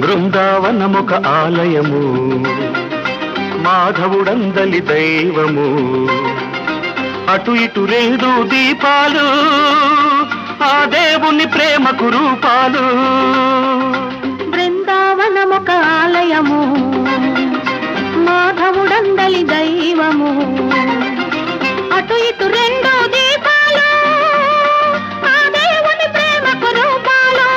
బృందావనమొక ఆలయము, మాధవుడందలి దైవము. అటు ఇటు రెండు దీపాలు, ఆ దేవుని ప్రేమకు రూపాలు. బృందావనమొక ఆలయము, మాధవుడందలి దైవము. అటు ఇటు రెండు దీపాలు, ఆ దేవుని ప్రేమకు రూపాలు.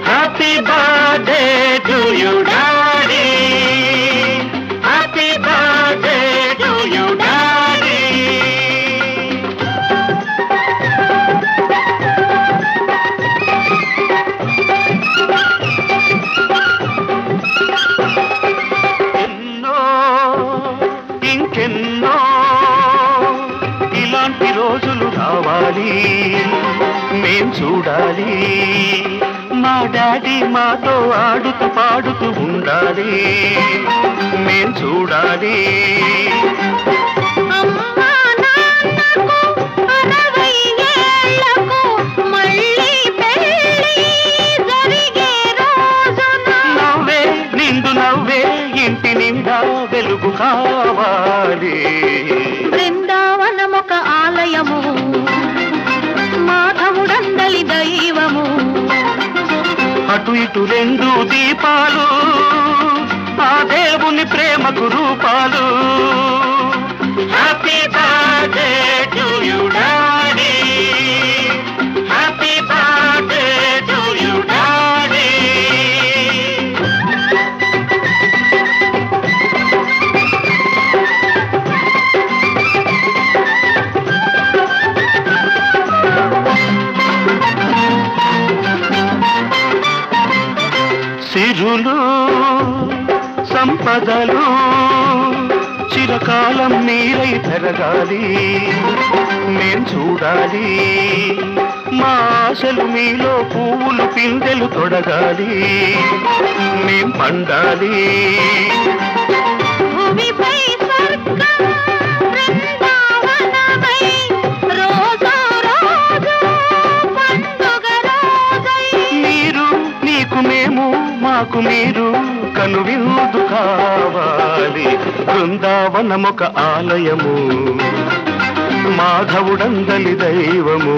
Happy birthday to you daddy, happy birthday to you daddy. ఎన్నో ఇంకెన్నో ఇలాంటి రోజులు రావాలి, మేం చూడాలి. మా డాడీ మాతో ఆడుతూ పాడుతూ ఉండాలి, మేం చూడాలి. అమ్మా నాన్నకు 60 ఏళ్లకు మళ్ళీ పెళ్లి జరిగే రోజున నవ్వే నిండు నవ్వే ఇంటి నిండా వెలుగు కావాలి. బృందావనమొక ఆలయము, మాధవుడందలి దైవము. అటు ఇటు రెండు దీపాలు, ఆ దేవుని ప్రేమకు రూపాలు. Happy birthday to you daddy, happy birthday to you daddy. సిరులు సంపదలు చిరకాలం మీరై పెరగాలి, మేం చూడాలి. మా ఆశలు మీలో పువ్వులు పిందెలు తొడగాలి, మేం పండాలి. భూమిపై స్వర్గం బృందావనమై, రోజు రోజు పండుగ రోజై. మీరు నీకు మేము, మాకు మీరు కనువిందు కావాలి. బృందావనమొక ఆలయము, మాధవుడందలి దైవము.